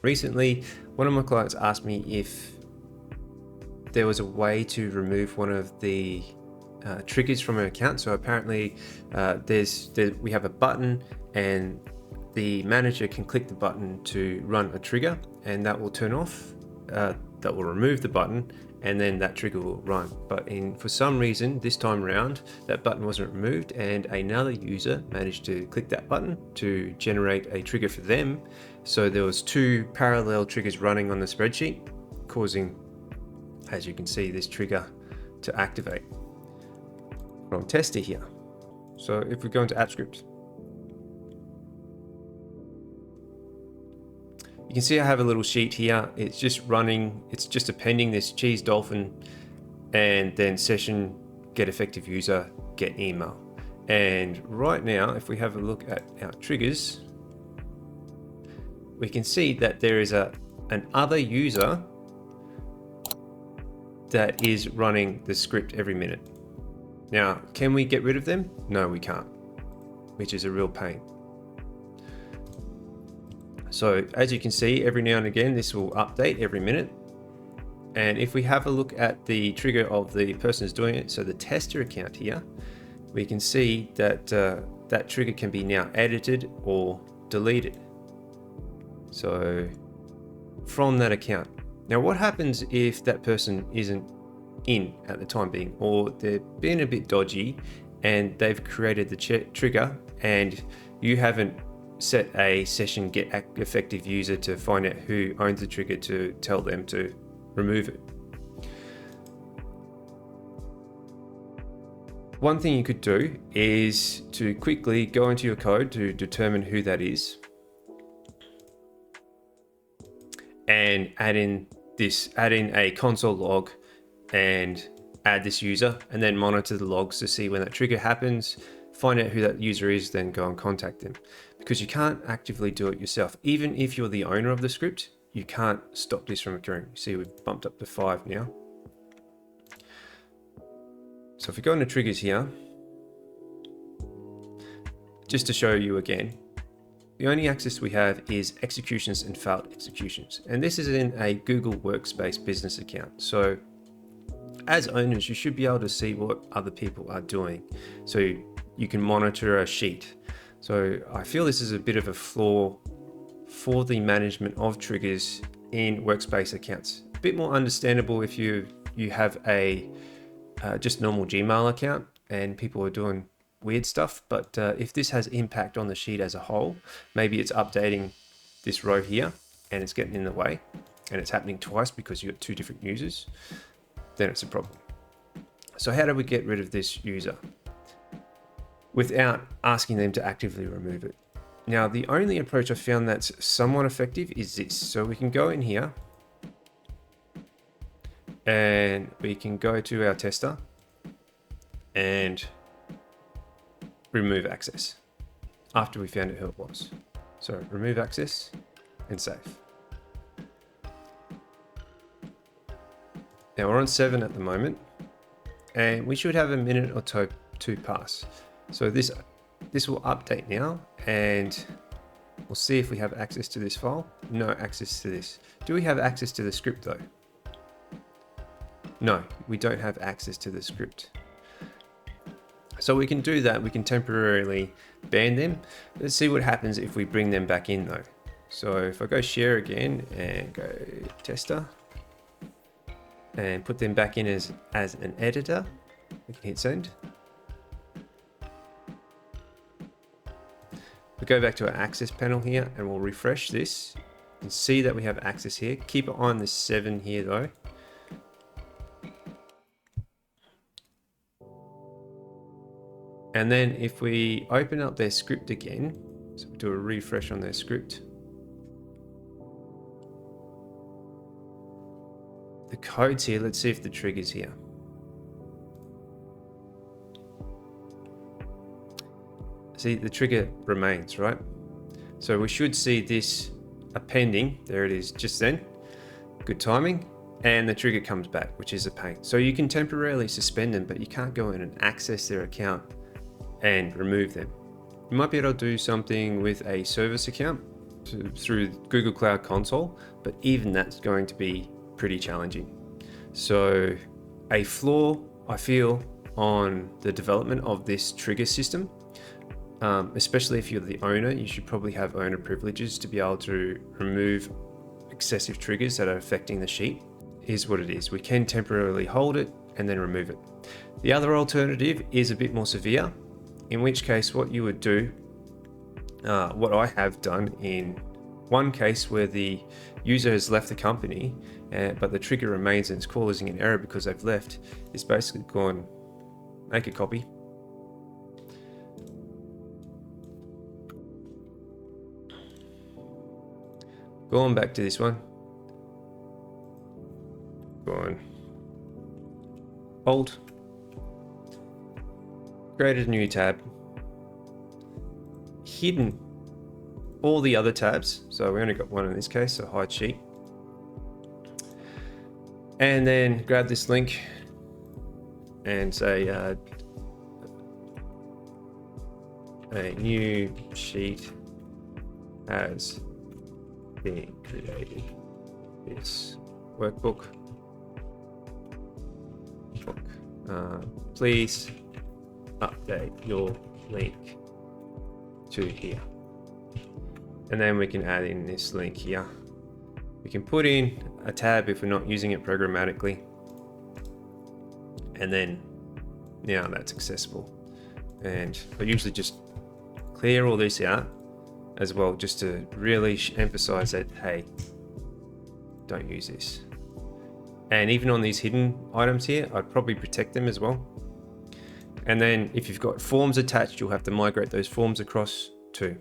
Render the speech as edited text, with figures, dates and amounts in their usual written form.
Recently, one of my clients asked me if there was a way to remove one of the triggers from an account. So apparently we have a button and the manager can click the button to run a trigger, and that will turn off, that will remove the button, and then that trigger will run. But for some reason this time around that button wasn't removed, and another user managed to click that button to generate a trigger for them. So there was two parallel triggers running on the spreadsheet, causing, as you can see, this trigger to activate from tester here. So if we go into app script, you can see I have a little sheet here. It's just running, it's just appending this cheese dolphin and then session, get effective user, get email. And right now, if we have a look at our triggers, we can see that there is an other user that is running the script every minute. Now, can we get rid of them? No, we can't, which is a real pain. So as you can see, every now and again, this will update every minute. And if we have a look at the trigger of the person who's doing it, so the tester account here, we can see that that trigger can be now edited or deleted. So from that account. Now, what happens if that person isn't in at the time being, or they're being a bit dodgy and they've created the trigger and you haven't set a session get effective user to find out who owns the trigger to tell them to remove it? One thing you could do is to quickly go into your code to determine who that is and add in a console log and add this user, and then monitor the logs to see when that trigger happens, find out who that user is, then go and contact them. Because you can't actively do it yourself. Even if you're the owner of the script, you can't stop this from occurring. You see, we've bumped up to 5 now. So if we go into triggers here, just to show you again, the only access we have is executions and failed executions. And this is in a Google Workspace business account. So as owners, you should be able to see what other people are doing. So you can monitor a sheet. So I feel this is a bit of a flaw for the management of triggers in Workspace accounts. A bit more understandable if you have a just normal Gmail account and people are doing weird stuff. But if this has impact on the sheet as a whole, maybe it's updating this row here and it's getting in the way and it's happening twice because you've got 2 different users, then it's a problem. So how do we get rid of this user without asking them to actively remove it? Now, the only approach I found that's somewhat effective is this. So we can go in here and we can go to our tester and remove access after we found out who it was. So remove access and save. Now we're on 7 at the moment, and we should have a minute or two pass. So this will update now, and we'll see if we have access to this file. No access to this. Do we have access to the script though? No, we don't have access to the script. So we can do that. We can temporarily ban them. Let's see what happens if we bring them back in though. So if I go share again and go tester and put them back in as an editor, we can hit send. We go back to our access panel here and we'll refresh this and see that we have access here. Keep it on the 7 here though. And then if we open up their script again, so we do a refresh on their script, the code's here. Let's see if the trigger's here. See, the trigger remains, right? So we should see this appending. There it is just then. Good timing. And the trigger comes back, which is a pain. So you can temporarily suspend them, but you can't go in and access their account and remove them. You might be able to do something with a service account through Google Cloud Console, but even that's going to be pretty challenging. So a flaw I feel on the development of this trigger system, especially if you're the owner, you should probably have owner privileges to be able to remove excessive triggers that are affecting the sheet. Is what it is. We can temporarily hold it and then remove it. The other alternative is a bit more severe, in which case what you would do, what I have done in one case where the user has left the company, but the trigger remains and it's causing an error because they've left, is basically go and make a copy. Go on back to this one. Go on. Hold. Created a new tab. Hidden all the other tabs. So we only got one in this case, so hide sheet. And then grab this link and say a new sheet has been created. This workbook. Please update your link to here. And then we can add in this link here. We can put in a tab if we're not using it programmatically. And then now that's accessible. And I usually just clear all this out as well, just to really emphasize that, hey, don't use this. And even on these hidden items here, I'd probably protect them as well. And then if you've got forms attached, you'll have to migrate those forms across too.